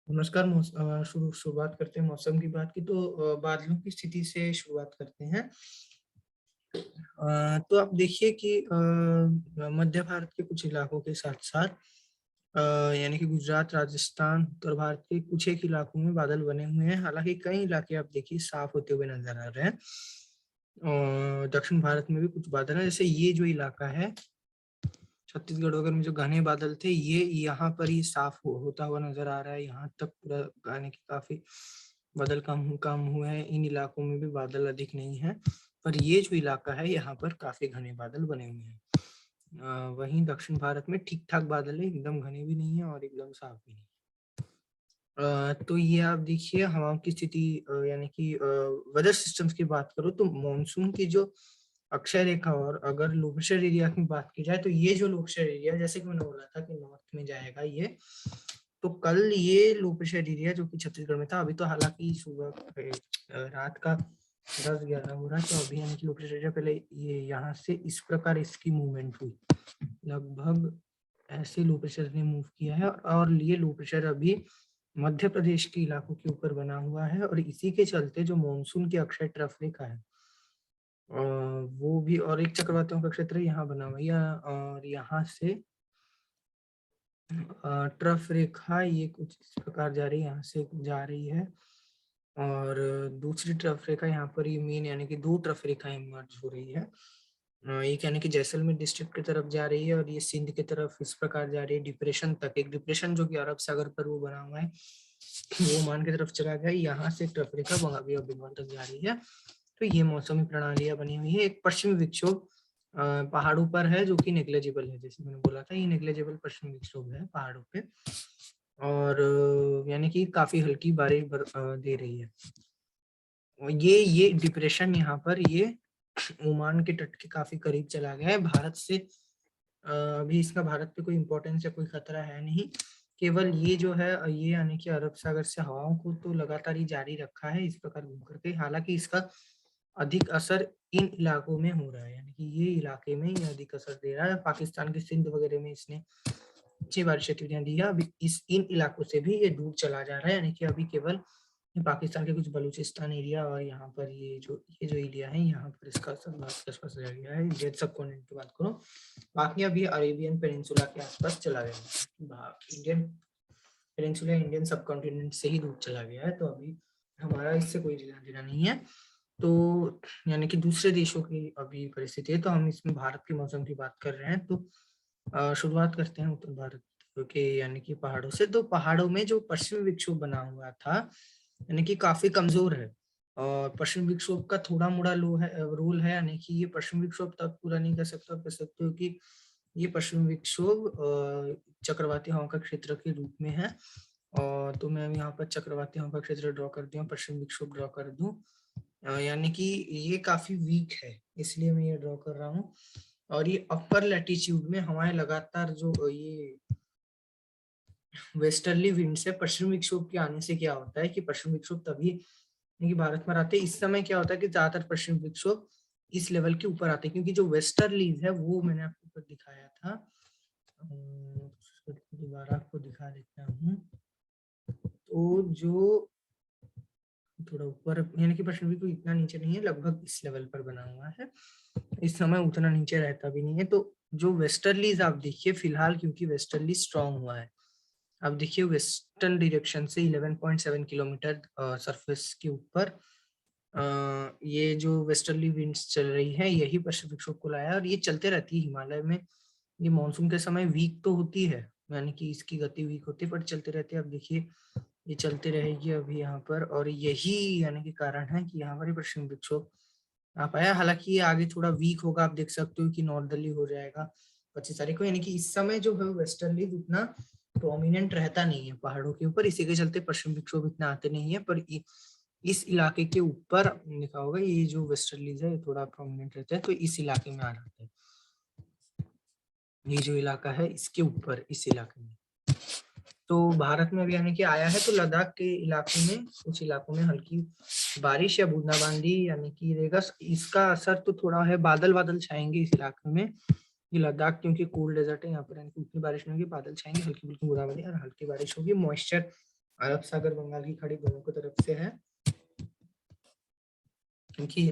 नमस्कार। शुरुआत करते हैं मौसम की बात की तो बादलों की स्थिति से शुरुआत करते हैं। तो आप देखिए कि मध्य भारत के कुछ इलाकों के साथ-साथ यानी कि गुजरात, राजस्थान, उत्तर भारत के कुछ एक इलाकों में बादल बने हुए हैं। हालाँकि कई इलाके आप देखिए साफ होते हुए नज़र आ रहे हैं। दक्षिण भारत में भी कुछ बादल हैं, जैसे ये जो इलाका है छत्तीसगढ़ वगैरह में जो घने बादल थे, ये यहाँ पर ही साफ होता हुआ नज़र आ रहा है। यहाँ तक पूरा यानी कि काफ़ी बादल कम हुए हैं। इन इलाकों में भी बादल अधिक नहीं हैं, पर ये जो इलाका है, यहाँ पर काफ़ी घने बादल बने हुए हैं। वहीं दक्षिण भारत में ठीक-ठाक बादल है, एकदम घने भी नहीं है और एकदम साफ भी नहीं। तो ये आप देखिए हवाओं की स्थिति यानी कि वेदर सिस्टम्स की बात करो तो मॉनसून की जो अक्षय रेखा और अगर लो प्रेशर एरिया की बात की जाए तो ये जो लो प्रेशर एरिया जैसे कि मैंने बोला था कि नॉर्थ में जाएगा ये, तो कल ये लो प्रेशर एरिया जो कि छत्तीसगढ़ में था, अभी तो हालांकि सुबह रात का 10-11 हो रहा है, तो अभी यानी कि लो प्रेशर एरिया पहले ये यहाँ से इस प्रकार इसकी मूवमेंट हुई, लगभग ऐसे लो प्रेशर ने मूव किया है और ये लो प्रेशर अभी मध्य प्रदेश के इलाकों के ऊपर बना हुआ है और इसी के चलते जो मानसून की अक्षय ट्रफ रेखा है वो भी और एक चक्रवातों का क्षेत्र यहाँ बना हुआ है और यहाँ से ट्रफ रेखा ये कुछ इस प्रकार जा रही है, यहाँ से जा रही है और दूसरी ट्रफ रेखा यहाँ पर ये मेन यानी कि दो ट्रफ रेखाएं मर्ज हो रही है। एक यानी कि जैसलमेर डिस्ट्रिक्ट की तरफ जा रही है और ये सिंध की तरफ इस प्रकार जा रही है डिप्रेशन तक। एक डिप्रेशन जो कि अरब सागर पर वो बना हुआ है, वो ओमान की तरफ चला गया, यहाँ से ट्रफ रेखा बंगाल और बंगाल तक जा रही है। तो ये मौसमी प्रणालियां बनी हुई है। एक पश्चिमी विक्षोभ पहाड़ों पर है जो कि नेग्लेजिबल है, जैसे मैंने बोला था ये नेग्लेजिबल पश्चिमी विक्षोभ है पहाड़ों पे और यानी कि काफी हल्की बारिश दे रही है। और ये डिप्रेशन यहाँ पर ये ओमान के तट के काफी करीब चला गया है भारत से। अभी इसका भारत पे कोई इम्पोर्टेंस या कोई खतरा है नहीं, केवल ये जो है ये यानी कि अरब सागर से हवाओं को तो लगातार ही जारी रखा है इस प्रकार घूम करके। हालांकि इसका अधिक असर इन इलाकों में हो रहा है, यानी कि ये इलाके में ये अधिक असर दे रहा है। पाकिस्तान के सिंध वगैरह में इसने अच्छी बारिश गतिविधियां दी है। अभी इन इलाकों से भी ये दूर चला जा रहा है, यानी कि अभी केवल पाकिस्तान के कुछ बलूचिस्तान एरिया और यहाँ पर ये जो एरिया है यहाँ पर इसका असर भारत के आसपास रह गया है। इंडियन सब कॉन्टिनेंट की बात करो, बाकी अभी अरेबियन पेनिनसुला के आसपास चला गया है। इंडियन पेनिनसुला इंडियन सब कॉन्टिनेंट से ही दूर चला गया है, तो अभी हमारा इससे कोई लेना देना नहीं है। तो यानी कि दूसरे देशों की अभी परिस्थिति है, तो हम इसमें भारत के मौसम की बात कर रहे हैं। तो शुरुआत करते हैं उत्तर भारत के यानी कि पहाड़ों से। तो पहाड़ों में जो पश्चिमी विक्षोभ बना हुआ था यानी कि काफी कमजोर है और पश्चिमी विक्षोभ का थोड़ा मोड़ा रोल है, यानी कि ये पश्चिमी विक्षोभ तक पूरा नहीं कर सकता, कह सकते हो कि ये पश्चिमी विक्षोभ चक्रवाती हवा का क्षेत्र के रूप में है। और तो मैं यहाँ पर चक्रवाती हवा का क्षेत्र ड्रॉ कर दिया, पश्चिमी विक्षोभ ड्रॉ कर दूं, यानी कि ये काफी वीक है इसलिए मैं ये ड्रॉ कर रहा हूँ। और ये अपर लैटिट्यूड में हवाएं लगातार जो ये वेस्टर्ली विंड से पश्चिमी विक्षोभ के आने से क्या होता है कि पश्चिमी विक्षोभ तभी कि भारत में आते हैं इस समय क्या होता है कि ज्यादातर पश्चिमी विक्षोभ इस लेवल के ऊपर आते हैं, क्योंकि जो वेस्टर्लीज है वो मैंने आपको ऊपर दिखाया था, दोबारा आपको दिखा देता हूँ। तो जो थोड़ा ऊपर यानी कि पश्चिमी विक्षोभ इतना नीचे नहीं है, लगभग इस लेवल पर बना हुआ है, इस समय उतना नीचे रहता भी नहीं है। तो जो वेस्टर्लीज आप देखिए फिलहाल, क्योंकि वेस्टर्ली स्ट्रांग हुआ है, अब देखिए वेस्टर्न डायरेक्शन से 11.7 किलोमीटर सरफेस के ऊपर ये जो वेस्टर्ली विंड्स चल रही है यही पश्चिम विक्षोभ को लाया है और ये चलते रहती है हिमालय में। ये मानसून के समय वीक तो होती है, यानी कि इसकी गति वीक होती है, पर चलते रहते हैं। अब देखिए ये चलते रहेगी अभी यहाँ पर, और यही यानी कि कारण है कि यहाँ पर ही पश्चिम विक्षोभ आ पाया। हालांकि ये आगे थोड़ा वीक होगा, आप देख सकते हो कि नॉर्दर्ली हो जाएगा 25 तारीख को, यानी कि इस समय जो है वेस्टर्ली उतना प्रोमिनेंट रहता नहीं है पहाड़ों के ऊपर, इसी के चलते पश्चिम विक्षोभ इतना आते नहीं है। पर इस इलाके के ऊपर लिखा होगा ये जो वेस्टर्लीज है ये थोड़ा प्रोमिनेंट रहता है, तो इस इलाके में आ जाता है। ये जो इलाका है इसके ऊपर इस इलाके में तो भारत में अभी यानी कि आया है, तो लद्दाख के इलाके में कुछ इलाकों में हल्की बारिश या बूंदाबांदी यानी कि रहेगा। इसका असर तो थोड़ा है, बादल बादल छाएंगे इस इलाके में। ये लद्दाख क्योंकि कूल डेजर्ट है, यहाँ पर यानी कि उतनी बारिश नहीं होगी, बादल छाएंगे, हल्की फुल्की बूंदाबांदी और हल्की बारिश होगी। मॉइस्चर अरब सागर बंगाल की खाड़ी दोनों की तरफ से है, क्योंकि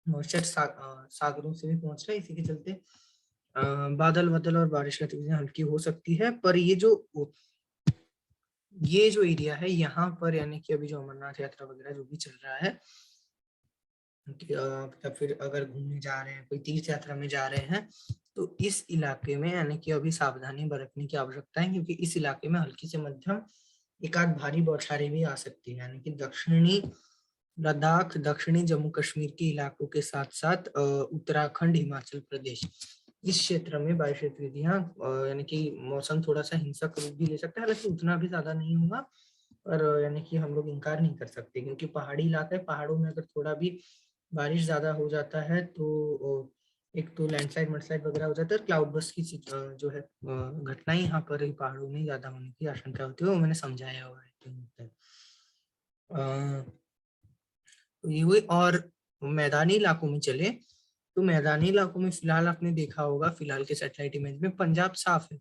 मॉइस्चर सागरों से भी पहुंच रहा है, इसी के चलते बादल बादल और बारिश गतिविधियां हल्की हो सकती है। पर ये जो एरिया है यहाँ पर, यानी कि अभी जो अमरनाथ यात्रा वगैरह जो भी चल रहा है, या फिर अगर घूमने जा रहे हैं, कोई तीर्थ यात्रा में जा रहे हैं, तो इस इलाके में यानी कि अभी सावधानी बरतने की आवश्यकता है, क्योंकि इस इलाके में हल्की से मध्यम एक आध भारी बौछारें भी आ सकती है। यानी कि दक्षिणी लद्दाख, दक्षिणी जम्मू कश्मीर के इलाकों के साथ साथ उत्तराखंड, हिमाचल प्रदेश, इस क्षेत्र में बारिश गतिविधियां यानी कि मौसम थोड़ा सा हिंसक रूप भी ले सकता है, हालांकि उतना भी ज्यादा नहीं होगा, पर यानी कि हम लोग इनकार नहीं कर सकते, क्योंकि पहाड़ी इलाका है, पहाड़ों में अगर थोड़ा भी बारिश ज्यादा हो जाता है तो एक तो लैंडस्लाइड मडस्लाइड वगैरह हो जाता है, क्लाउड बस्ट की जो है घटनाएं यहाँ पर ही पहाड़ों में ज्यादा होने की आशंका होती है, वो मैंने समझाया हुआ है। तो ये हुई। और मैदानी इलाकों में चले, तो मैदानी इलाकों में फिलहाल आपने देखा होगा, फिलहाल के सैटेलाइट इमेज में पंजाब साफ है,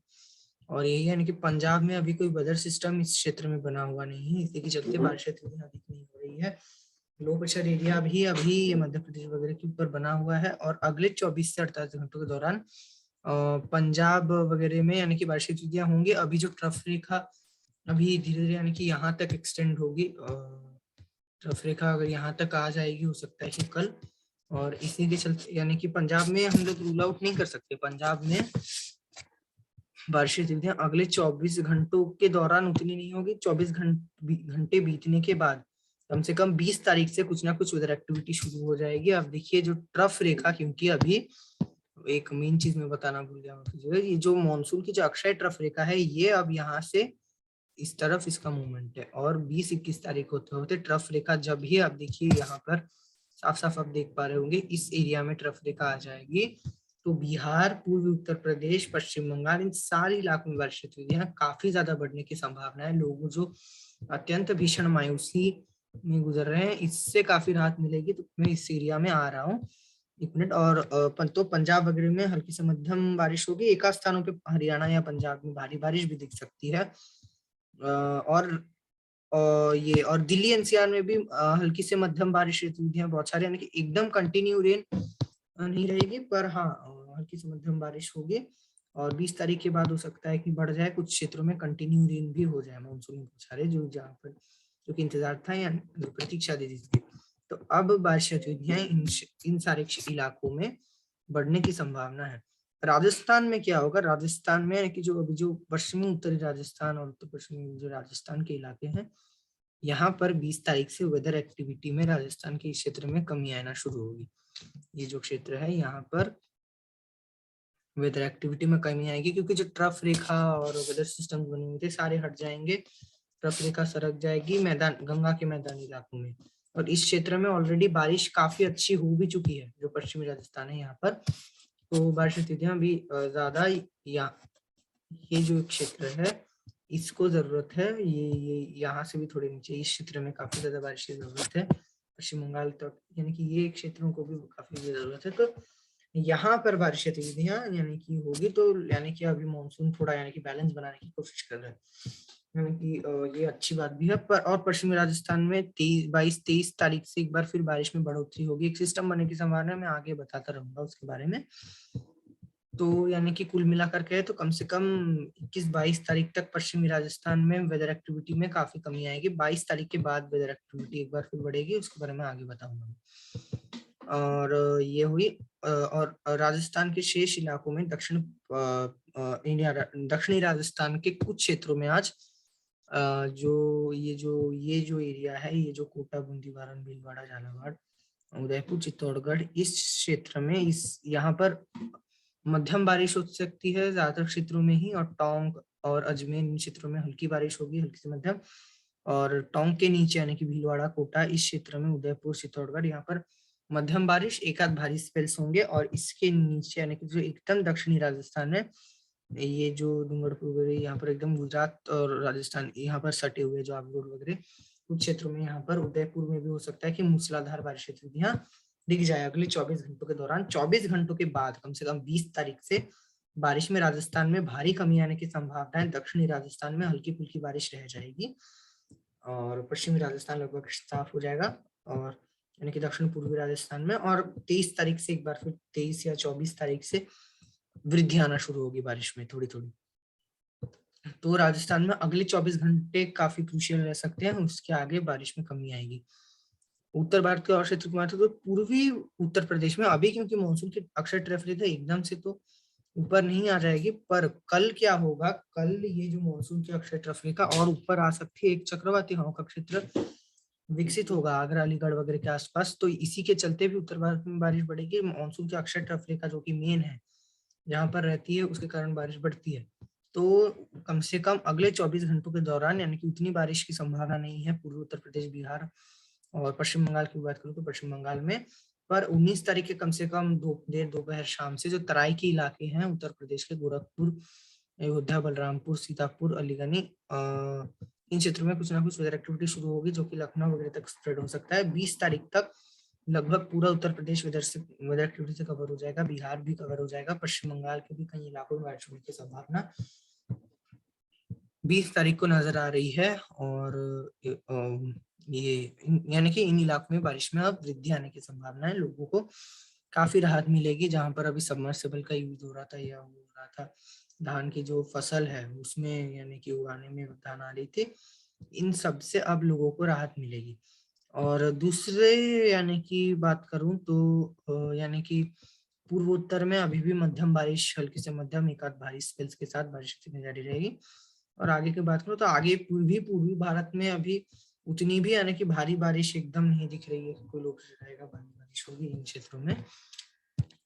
और यही यानी कि पंजाब में अभी कोई वेदर सिस्टम इस क्षेत्र में बना हुआ नहीं है, इसी के चलते बारिश इतनी अधिक नहीं हो रही है। लो प्रेशर एरिया भी अभी मध्य प्रदेश वगैरह के ऊपर बना हुआ है, और अगले 24 से 48 घंटों के दौरान पंजाब वगैरह में यानी कि बारिश की स्थितियां होंगी। अभी जो ट्रफ रेखा अभी धीरे धीरे यानी कि यहाँ तक एक्सटेंड होगी, ट्रफ रेखा अगर यहाँ तक आ जाएगी, हो सकता है कि कल, और इसी के चलते यानी कि पंजाब में हम लोग रूल आउट नहीं कर सकते, पंजाब में बारिश की स्थितियां अगले 24 घंटों के दौरान उतनी नहीं होगी। 24 घंटे बीतने के बाद कम से कम 20 तारीख से कुछ ना कुछ वेदर एक्टिविटी शुरू हो जाएगी। अब देखिए जो ट्रफ रेखा, क्योंकि अभी एक मेन चीज मैं बताना भूल गया, ये जो मानसून की जो अक्षय ट्रफ रेखा है, ये अब यहाँ से इस तरफ इसका मूवमेंट है, और 20-21 तारीख होते होते ट्रफ रेखा, जब भी आप देखिए यहाँ पर साफ साफ आप देख पा रहे होंगे, इस एरिया में ट्रफ रेखा आ जाएगी, तो बिहार, पूर्वी उत्तर प्रदेश, पश्चिम बंगाल, इन सारे इलाकों में वर्षा गतिविधियां काफी ज्यादा बढ़ने की संभावना है। लोगों जो अत्यंत भीषण मायूसी में गुजर रहे हैं, इससे काफी राहत मिलेगी। तो मैं इस एरिया में आ रहा हूँ, एक मिनट। और तो पंजाब वगैरह में हल्की से मध्यम बारिश होगी, एक आध स्थानों पे हरियाणा या पंजाब में भारी बारिश भी दिख सकती है। और ये और दिल्ली एनसीआर में भी हल्की से मध्यम बारिश गतिविधियां बहुत सारी, यानी कि एकदम कंटिन्यू रेन नहीं रहेगी, पर हाँ हल्की से मध्यम बारिश होगी। और 20 तारीख के बाद हो सकता है कि बढ़ जाए, कुछ क्षेत्रों में कंटिन्यू रेन भी हो जाए, मानसून में सारे जो जहाँ पर जो कि इंतजार था या प्रतीक्षा थी जिसकी। तो अब बारिश गतिविधियां इन सारे इलाकों में बढ़ने की संभावना है। राजस्थान में क्या होगा, राजस्थान में कि जो अभी जो पश्चिमी उत्तरी राजस्थान और उत्तर पश्चिमी जो राजस्थान के इलाके हैं, यहाँ पर 20 तारीख से वेदर एक्टिविटी में राजस्थान के इस क्षेत्र में कमी आना शुरू होगी। ये जो क्षेत्र है यहाँ पर वेदर एक्टिविटी में कमी आएगी, क्योंकि जो ट्रफ रेखा और वेदर सिस्टम बने हुए थे सारे हट जाएंगे, ट्रफ रेखा सरक जाएगी मैदान गंगा के मैदानी इलाकों में। और इस क्षेत्र में ऑलरेडी बारिश काफी अच्छी हो भी चुकी है, जो पश्चिमी राजस्थान है यहाँ पर, तो बारिश स्थितियां भी ज्यादा, या ये जो क्षेत्र है इसको जरूरत है, ये यहाँ से भी थोड़े नीचे इस क्षेत्र में काफी ज्यादा बारिश की जरूरत है, पश्चिम बंगाल तक, यानी कि ये क्षेत्रों को भी काफी जरूरत है। तो यहाँ पर बारिश गतिविधियां यानी कि होगी, तो यानी कि अभी मानसून थोड़ा यानी कि बैलेंस बनाने की कोशिश कर रहा है, यानी कि ये अच्छी बात भी है। पर और पश्चिमी राजस्थान में 22-23 तारीख से एक बार फिर बारिश में बढ़ोतरी होगी, एक सिस्टम बनने की संभावना है, मैं आगे बताता रहूंगा उसके बारे में। तो यानी कि कुल मिलाकर के तो कम से कम 21-22 तारीख तक पश्चिमी राजस्थान में वेदर एक्टिविटी में काफी कमी आएगी। 22 तारीख के बाद वेदर एक्टिविटी एक बार फिर बढ़ेगी, उसके बारे में आगे बताऊंगा। और ये हुई। और राजस्थान के शेष इलाकों में दक्षिणी राजस्थान के कुछ क्षेत्रों में आज ये जो एरिया है, ये जो कोटा, बूंदी, बारन, भीलवाड़ा, झालावाड़, उदयपुर, चित्तौड़गढ़, इस क्षेत्र में यहाँ पर मध्यम बारिश हो सकती है ज्यादातर क्षेत्रों में ही, और टोंक और अजमेर इन क्षेत्रों में हल्की बारिश होगी, हल्की से मध्यम। और टोंक के नीचे यानी कि भीलवाड़ा, कोटा, इस क्षेत्र में उदयपुर, चित्तौड़गढ़, यहाँ पर मध्यम बारिश, एक आध भारी स्पेल्स होंगे। और इसके नीचे यानी कि जो एकदम दक्षिणी राजस्थान है, ये जो डूंगरपुर वगैरह, यहाँ पर एकदम गुजरात और राजस्थान यहाँ पर सटे हुए जो आबूरोड वगैरह कुछ क्षेत्रों में, यहाँ पर उदयपुर में भी हो सकता है कि मूसलाधार बारिश गतिविधियां दिख जाए अगले 24 घंटों के दौरान। 24 घंटों के बाद कम से कम 20 तारीख से बारिश में राजस्थान में भारी कमी आने की संभावना है, दक्षिणी राजस्थान में हल्की फुल्की बारिश रह जाएगी और पश्चिमी राजस्थान लगभग साफ हो जाएगा, और यानी कि दक्षिण पूर्वी राजस्थान में। और 23 तारीख से एक बार फिर 23 या 24 तारीख से वृद्धि आना शुरू होगी बारिश में थोड़ी थोड़ी। तो राजस्थान में अगले 24 घंटे काफी क्रूशियल रह सकते हैं, उसके आगे बारिश में कमी आएगी। उत्तर भारत के और क्षेत्र की बात करें तो पूर्वी उत्तर प्रदेश में अभी, क्योंकि मानसून की अक्षय ट्रफ रेखा एकदम से तो ऊपर नहीं आ जाएगी, पर कल क्या होगा, कल ये जो मानसून की अक्षय ट्रफ रेखा और ऊपर आ सकती है, एक चक्रवाती हवाओं का क्षेत्र विकसित होगा आगरा अलीगढ़ वगैरह के आसपास, तो इसी के चलते भी उत्तर भारत में बारिश बढ़ेगी। मानसून की अक्षय ट्रफ रेखा जो कि मेन है जहां पर रहती है, उसके कारण बारिश बढ़ती है। तो कम से कम अगले 24 घंटों के दौरान यानी कि उतनी बारिश की संभावना नहीं है पूर्वी उत्तर प्रदेश, बिहार और पश्चिम बंगाल की बात करूँ तो पश्चिम बंगाल में। पर 19 तारीख के कम से कम देर दोपहर शाम से जो तराई के इलाके हैं उत्तर प्रदेश के, गोरखपुर, अयोध्या, बलरामपुर, सीतापुर, अलीगढ़, इन क्षेत्रों में कुछ ना कुछ वेदर एक्टिविटी शुरू होगी जो कि लखनऊ वगैरह तक स्प्रेड हो सकता है। 20 तारीख तक लगभग पूरा उत्तर प्रदेश वेदर एक्टिविटी से कवर हो जाएगा, बिहार भी कवर हो जाएगा, पश्चिम बंगाल के भी कई इलाकों में बारिश होने की संभावना 20 तारीख को नजर आ रही है। और ये यानी कि इन इलाकों में बारिश में अब वृद्धि आने की संभावना है, लोगों को काफी राहत मिलेगी। जहां पर अभी सबमर्सिबल का यूज हो रहा था या हो रहा था, धान की जो फसल है उसमें यानी कि उगाने में धान आ रही थी, इन सब से अब लोगों को राहत मिलेगी। और दूसरे यानी कि बात करूं तो यानी कि पूर्वोत्तर में अभी भी मध्यम बारिश, हल्की से मध्यम एक आध भारी स्पेल्स के साथ बारिश जारी रहेगी। और आगे की बात करूं तो आगे पूर्वी भारत में अभी उतनी भी यानी कि भारी बारिश एकदम नहीं दिख रही है कि कोई लोग रहेगा, भारी बारिश होगी इन क्षेत्रों में।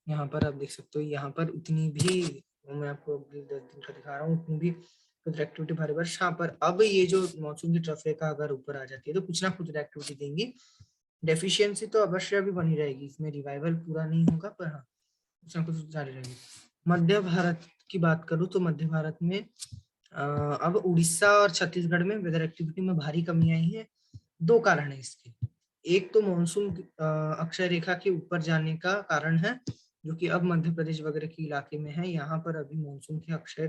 यहाँ पर आप देख सकते हो, यहाँ पर उतनी भी, मैं आपको 10 दिन का दिखा रहा हूँ, उतनी भी एक्टिविटी भारी बारिश। हाँ, पर अब ये जो मानसून की ट्रफ रेखा अगर ऊपर आ जाती है तो कुछ ना कुछ एक्टिविटी देंगी। डेफिशिएंसी तो अवश्य भी बनी रहेगी, इसमें रिवाइवल पूरा नहीं होगा, पर हाँ कुछ ना कुछ जारी रहेगी। मध्य भारत की बात करूँ तो मध्य भारत में अब उड़ीसा और छत्तीसगढ़ में वेदर एक्टिविटी में भारी कमी आई है। 2 कारण है इसके, एक तो मानसून अक्षय रेखा के ऊपर जाने का कारण है जो कि अब मध्य प्रदेश वगैरह के इलाके में है, यहाँ पर अभी मानसून की अक्षय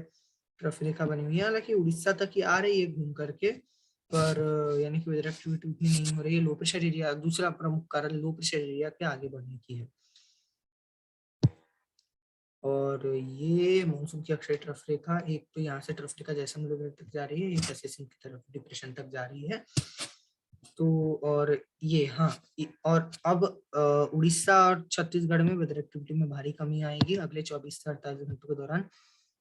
ट्रफ रेखा बनी हुई है, हालांकि उड़ीसा तक ही आ रही है घूम करके, पर यानी कि वेदर एक्टिविटी उतनी नहीं हो रही है। लो प्रेशर एरिया दूसरा प्रमुख कारण लो प्रेशर एरिया के आगे बढ़ने की है। और ये मानसून की अक्षय ट्रफ रेखा, एक तो यहाँ से ट्रफ रेखा जैसलमेर तक जा रही है, एक एसेसिन की तरफ डिप्रेशन तक जा रही है। तो और ये हाँ, और अब उड़ीसा और छत्तीसगढ़ में वेदर एक्टिविटी में भारी कमी आएगी अगले 24 से 48 घंटों के दौरान।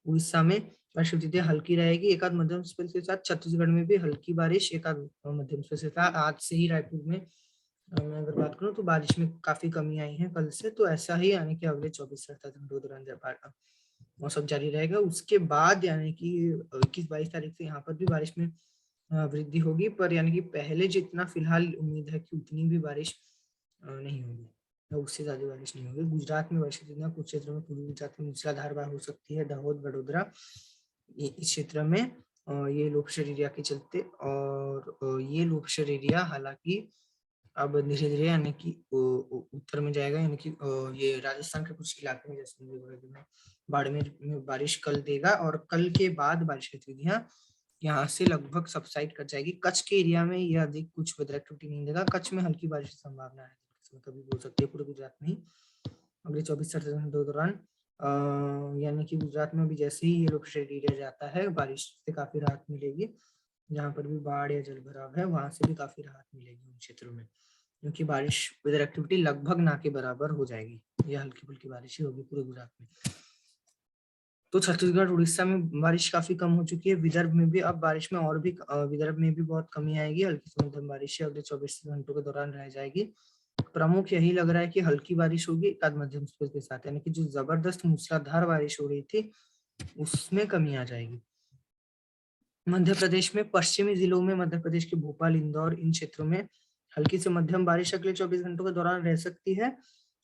उड़ीसा में वर्षा तिथि हल्की रहेगी, एक आध मध्यम स्पेल के साथ। छत्तीसगढ़ में भी हल्की बारिश, एक आध मध्यम स्पेल के साथ। आज से ही रायपुर में मैं अगर बात करूं तो बारिश में काफी कमी आई है कल से, तो ऐसा ही यानी कि अगले 24 से 48 घंटों के दौरान मौसम जारी रहेगा। उसके बाद यानी कि 21-22 तारीख से यहाँ पर भी बारिश में वृद्धि होगी, पर यानी कि पहले जितना फिलहाल उम्मीद है कि उतनी भी बारिश नहीं होगी, या उससे ज्यादा बारिश नहीं होगी। गुजरात में वर्षा जितना कुछ क्षेत्रों में, पूर्वी गुजरात में मूसलाधार बारिश हो सकती है, दाहोद, वडोदरा इस क्षेत्र में ये लो प्रेशर एरिया के चलते। और ये लो प्रेशर एरिया हालांकि अब धीरे धीरे यानी कि उत्तर में जाएगा, यानी कि ये राजस्थान के कुछ इलाके में जैसे बाड़मेर में बारिश कल देगा, और कल के बाद बारिश गतिविधियां यहाँ से लगभग सबसाइड कर जाएगी। कच्छ के एरिया में यह अधिक कुछ वेदर एक्टिविटी नहीं देगा, कच्छ में हल्की बारिश की संभावना है, कभी हो सकती है, पूरे गुजरात में अगले 24 से 48 घंटों के दौरान। यानी कि गुजरात में भी जैसे ही ये लो प्रेशर एरिया जाता है, बारिश से काफी राहत मिलेगी। जहाँ पर भी बाढ़ या जल भराव है वहां से भी काफी राहत मिलेगी उन क्षेत्रों में, क्योंकि बारिश वेदर एक्टिविटी लगभग ना के बराबर हो जाएगी, यह हल्की फुल्की बारिश ही होगी पूरे गुजरात में। तो छत्तीसगढ़ उड़ीसा में बारिश काफी कम हो चुकी है। विदर्भ में भी अब बारिश में और भी विदर्भ में भी बहुत कमी आएगी, हल्की से मध्यम बारिश अगले 24 घंटों के दौरान रह जाएगी। प्रमुख यही लग रहा है कि हल्की बारिश होगी एक आध मध्यम स्पेल के साथ, यानी कि जो जबरदस्त मूसलाधार बारिश हो रही थी उसमें कमी आ जाएगी। मध्य प्रदेश में पश्चिमी जिलों में, मध्य प्रदेश के भोपाल, इंदौर, इन क्षेत्रों में हल्की से मध्यम बारिश अगले 24 घंटों के दौरान रह सकती है।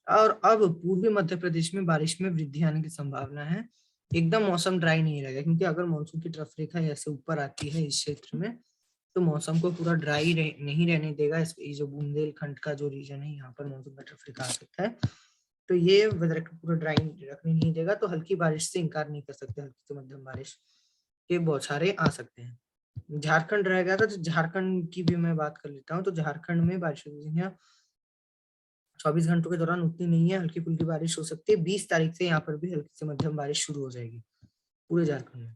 और अब पूर्वी मध्य प्रदेश में बारिश में वृद्धि आने की संभावना है। एकदम मौसम ड्राई नहीं रहेगा, क्योंकि अगर मानसून की ट्रफ रेखा ऐसे ऊपर आती है इस क्षेत्र में तो मौसम को पूरा ड्राई नहीं रहने देगा। ये जो बुंदेलखंड का जो रीजन है यहाँ पर मानसून का ट्रफ रेखा आ सकता है, तो ये वेदर पूरा ड्राई रखने नहीं देगा, तो हल्की बारिश से इनकार नहीं कर सकते, हल्की से मध्यम बारिश के बौछारें आ सकते हैं। झारखंड रह गया था, तो झारखंड की भी मैं बात कर लेता हूँ। तो झारखंड में बारिश 24 घंटों के दौरान उतनी नहीं है, हल्की फुल्की बारिश हो सकती है। 20 तारीख से यहाँ पर भी हल्की से मध्यम बारिश शुरू हो जाएगी पूरे झारखंड में।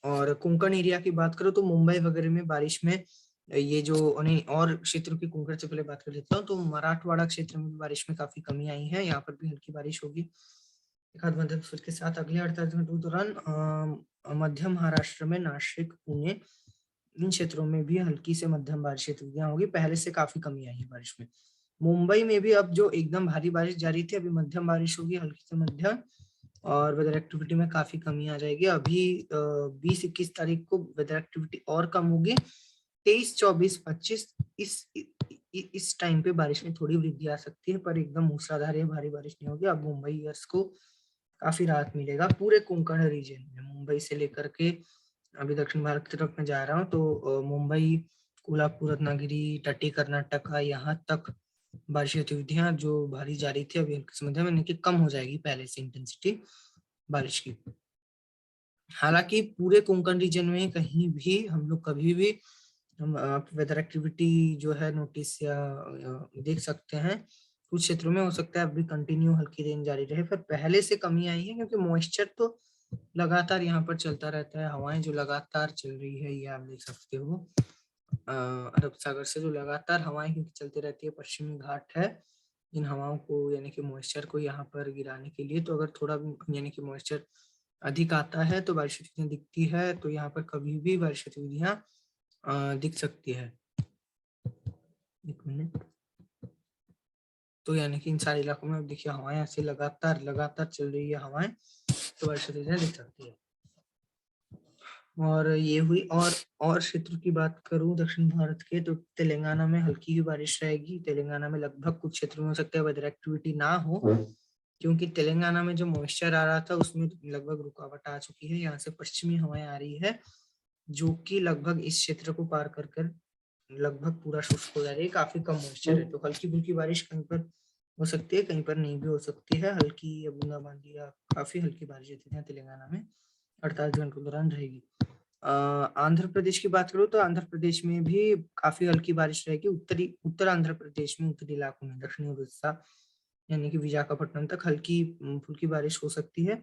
और कोंकण एरिया की बात करो तो मुंबई वगैरह में बारिश में ये जो उन्हें और क्षेत्रों की कोंकण से पहले बात कर लेता हूँ, तो मराठवाड़ा क्षेत्र में भी बारिश में काफी कमी आई है, यहाँ पर भी हल्की बारिश होगी एक आध मध्यम के साथ। अगले 48 घंटों के दौरान मध्य महाराष्ट्र में नासिक, पुणे, इन क्षेत्रों में भी हल्की से मध्यम बारिश होगी, पहले से काफी कमी आई है बारिश में। मुंबई में भी अब जो एकदम भारी बारिश जारी थी, अभी मध्यम बारिश होगी, हल्की से मध्यम, और वेदर एक्टिविटी में काफी कमी आ जाएगी। अभी 20-21 तारीख को वेदर एक्टिविटी और कम होगी। 23, 24, 25 इस टाइम पे बारिश में थोड़ी वृद्धि आ सकती है, पर एकदम मूसलाधार या भारी बारिश नहीं होगी। अब मुंबईयर्स को काफी राहत मिलेगा पूरे कोंकण रीजन में, मुंबई से लेकर के अभी दक्षिण भारत की तरफ मैं जा रहा हूँ, तो मुंबई, कोल्हापुर, रत्नागिरी, तटीय कर्नाटका, यहाँ तक बारिश गतिविधियां जो भारी जारी थी अभी मध्यम में कम हो जाएगी पहले से इंटेंसिटी बारिश की। हालांकि पूरे कोंकण रीजन में कहीं भी हम लोग कभी भी हम वेदर एक्टिविटी जो है नोटिस या देख सकते हैं। कुछ क्षेत्रों में हो सकता है अभी कंटिन्यू हल्की रेन जारी रहे, पर पहले से कमी आई है क्योंकि मॉइस्चर तो लगातार यहाँ पर चलता रहता है। हवाएं जो लगातार चल रही है, ये आप देख सकते हो, अरब सागर से जो लगातार हवाएं क्योंकि चलती रहती है, पश्चिमी घाट है, इन हवाओं को यानी कि मॉइस्चर को यहाँ पर गिराने के लिए। तो अगर थोड़ा भी यानी कि मॉइस्चर अधिक आता है तो बारिश गतिविधियां दिखती है, तो यहाँ पर कभी भी बारिश गतिविधियां दिख सकती है। एक मिनट। तो यानी कि इन सारे इलाकों में देखिए हवाएं ऐसे लगातार चल रही है हवाएं, तो बारिश गतिविधियां दिख सकती है। और ये हुई, और क्षेत्र की बात करूं दक्षिण भारत के, तो तेलंगाना में हल्की ही बारिश रहेगी। तेलंगाना में लगभग कुछ क्षेत्रों में हो सकता है वेदर एक्टिविटी ना हो, क्योंकि तेलंगाना में जो मॉइस्चर आ रहा था उसमें लगभग रुकावट आ चुकी है। यहाँ से पश्चिमी हवाएं आ रही है जो कि लगभग इस क्षेत्र को पार कर लगभग पूरा शुष्क हो जा रही है, काफी कम मॉइस्चर है, तो हल्की फुल्की बारिश कहीं पर हो सकती है, कहीं पर नहीं भी हो सकती है। हल्की या बूंदाबांदी या काफी हल्की बारिश तेलंगाना में 48 घंटों के दौरान रहेगी। आंध्र प्रदेश की बात करूं तो आंध्र प्रदेश में भी काफी हल्की बारिश रहेगी। उत्तर आंध्र प्रदेश में उत्तरी इलाकों में दक्षिणी उड़ीसा यानी कि विशाखापट्टनम तक हल्की फुल्की बारिश हो सकती है।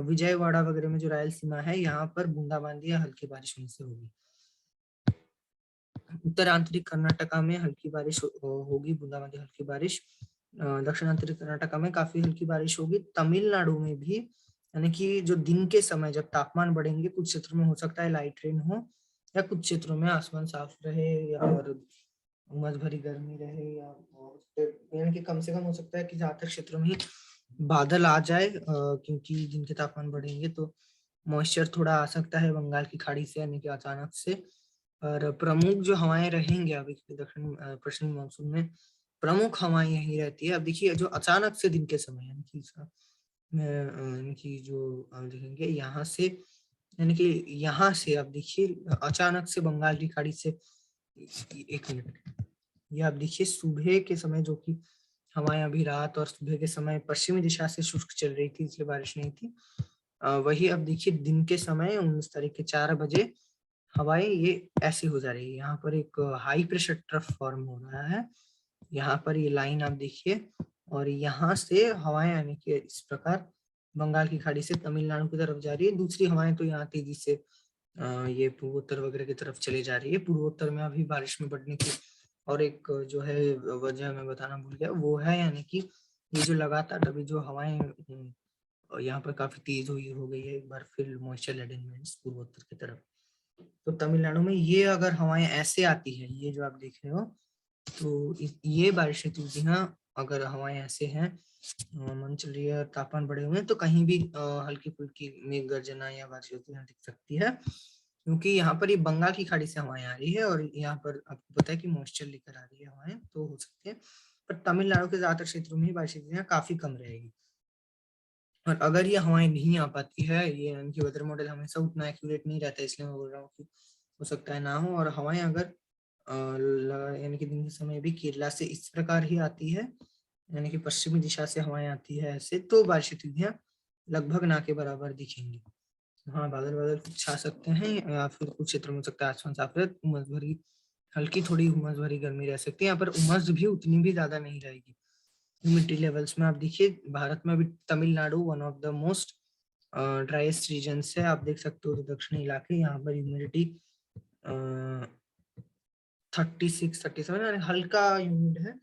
विजयवाड़ा वगैरह में जो रायलसीमा है, यहाँ पर बूंदाबांदी या हल्की बारिश होने से होगी। उत्तर आंतरिक कर्नाटका में हल्की बारिश होगी, बूंदाबांदी हल्की बारिश। दक्षिण आंतरिक कर्नाटका में काफी हल्की बारिश होगी। तमिलनाडु में भी यानी कि जो दिन के समय जब तापमान बढ़ेंगे, कुछ क्षेत्रों में हो सकता है लाइट रेन हो, या कुछ क्षेत्रों में आसमान साफ रहे या और उमस भरी गर्मी रहे, या यानी कि कम से कम हो सकता है कि ज्यादातर क्षेत्रों में बादल आ जाए, क्योंकि दिन के तापमान बढ़ेंगे तो मॉइस्चर थोड़ा आ सकता है बंगाल की खाड़ी से यानी कि अचानक से। और प्रमुख जो हवाएं रहेंगे अभी दक्षिण पश्चिमी मानसून में, प्रमुख हवाएं यही रहती है। अब देखिए जो अचानक से दिन के समय यानी कि जो देखेंगे यहाँ से, यानी कि यहाँ से आप देखिए अचानक से बंगाल की खाड़ी से, एक मिनट, ये आप देखिए सुबह के समय जो कि हवाएं अभी रात और सुबह के समय पश्चिमी दिशा से शुष्क चल रही थी, इसलिए बारिश नहीं थी। वही अब देखिए दिन के समय 19 तारीख के 4 बजे हवाएं ये ऐसी हो जा रही है। यहाँ पर एक हाई प्रेशर ट्रफ फॉर्म हो रहा है, यहाँ पर ये लाइन आप देखिए, और यहाँ से हवाएं यानी कि इस प्रकार बंगाल की खाड़ी से तमिलनाडु की तरफ जा रही है। दूसरी हवाएं तो यहाँ तेजी से ये पूर्वोत्तर वगैरह की तरफ चले जा रही है। पूर्वोत्तर में अभी बारिश में बढ़ने की और एक जो है वजह मैं बताना भूल गया, वो है यानी कि ये जो लगातार अभी जो हवाएं यहाँ पर काफी तेज हो गई है, एक बार फिर मॉइस्चर लेडेनमेंट्स पूर्वोत्तर की तरफ। तो तमिलनाडु में ये अगर हवाएं ऐसे आती है, ये जो आप देख रहे हो, तो ये बारिश गतिविधियां अगर हवाएं ऐसे हैं, मन चल रही है, तापमान बढ़े हुए हैं, तो कहीं भी हल्की फुल्की मेघ गर्जना या बारिश गतिविधियां दिख सकती है, क्योंकि यहाँ पर ये बंगाल की खाड़ी से हवाएं आ रही है और यहाँ पर आपको पता है कि मॉइस्चर लेकर आ रही है हवाएं, तो हो सकती है। पर तमिलनाडु के ज्यादातर क्षेत्रों में बारिश गतिविधियां काफी कम रहेगी। और अगर ये हवाएं नहीं आ पाती है, ये इनकी वेदर मॉडल हमेशा उतना एक्यूरेट नहीं रहता है, इसलिए मैं बोल रहा हूँ कि हो सकता है ना हो। और हवाएं अगर यानी कि दिन के समय भी केरला से इस प्रकार ही आती है, यानी कि पश्चिमी दिशा से हवाएं आती है ऐसे, तो बारिश गतिविधियां लगभग ना के बराबर दिखेंगी। हाँ, बादल बादल कुछ छा सकते हैं या फिर कुछ क्षेत्र में हो सकता है आसमान साफ रहे, उमस भरी हल्की थोड़ी उमस भरी गर्मी रह सकती है। यहाँ पर उमस भी उतनी भी ज्यादा नहीं रहेगी। ह्यूमिडिटी लेवल्स में आप देखिए, भारत में अभी Tamil Nadu one of the most driest region है। आप देख सकते हो तो दक्षिणी इलाके, यहाँ पर ह्यूमिडिटी 36-37 हल्का ह्यूमिड है,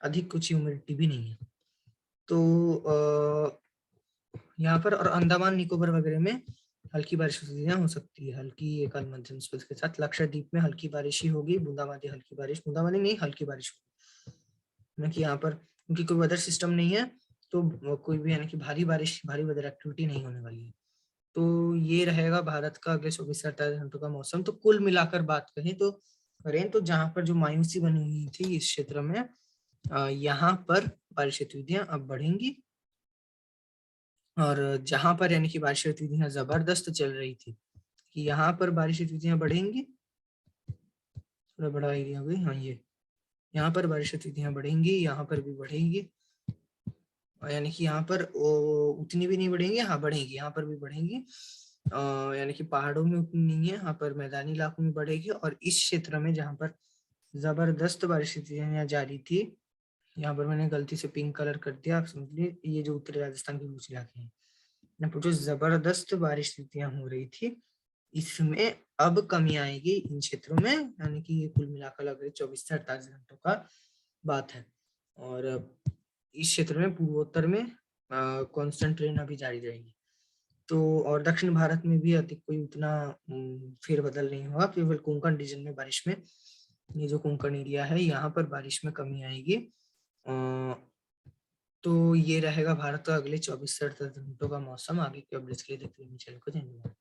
अधिक कुछ ह्यूमिडिटी भी नहीं है। तो यहाँ पर और अंडमान निकोबार वगैरह में हल्की बारिश हो सकती है, हल्की एक मध्यम स्पीड के साथ। लक्षद्वीप में हल्की बारिश ही होगी, बूंदाबांदी हल्की बारिश, बूंदाबांदी नहीं हल्की बारिश होगी। कि यहाँ पर क्योंकि कोई वेदर सिस्टम नहीं है, तो कोई भी यानी कि भारी बारिश, भारी वेदर एक्टिविटी नहीं होने वाली है। तो ये रहेगा भारत का अगले 24 से 48 घंटों का मौसम। तो कुल मिलाकर बात करें तो जहाँ पर जो मायूसी बनी हुई थी इस क्षेत्र में, यहाँ पर बारिश गतिविधियां अब बढ़ेंगी, और जहां पर यानी कि बारिश गतिविधियां जबरदस्त चल रही थी कि यहाँ पर बारिश गतिविधियां बढ़ेंगी, थोड़ा बड़ा एरिया हो गई, हाँ ये यहाँ पर बारिश गतिविधियां बढ़ेंगी, यहाँ पर भी बढ़ेंगी, यानी कि यहाँ पर उतनी भी नहीं बढ़ेंगी, हाँ बढ़ेंगी, यहाँ पर भी बढ़ेंगी। यानी कि पहाड़ों में उतनी नहीं है, यहाँ पर मैदानी इलाकों में बढ़ेगी। और इस क्षेत्र में जहाँ पर जबरदस्त बारिश गतिविधियां जारी थी, यहाँ पर मैंने गलती से पिंक कलर कर दिया, आप समझ लीजिए ये जो उत्तरी राजस्थान के कुछ इलाके हैं, यहाँ पर जो जबरदस्त बारिश गतिविधियां हो रही थी, इसमें अब कमी आएगी इन क्षेत्रों में। यानी कि ये कुल मिलाकर अगले 24 से 48 घंटों का बात है। और इस क्षेत्र में पूर्वोत्तर में कांस्टेंट ट्रेन अभी जारी रहेगी। तो और दक्षिण भारत में भी अधिक कोई उतना फेरबदल नहीं होगा, केवल कोंकण रीजन में बारिश में, ये जो कोंकण एरिया है यहाँ पर बारिश में कमी आएगी। तो ये रहेगा भारत का अगले 24 से 48 घंटों का मौसम। आगे के अपडेट्स के लिए देखते रहिए चैनल को। धन्यवाद।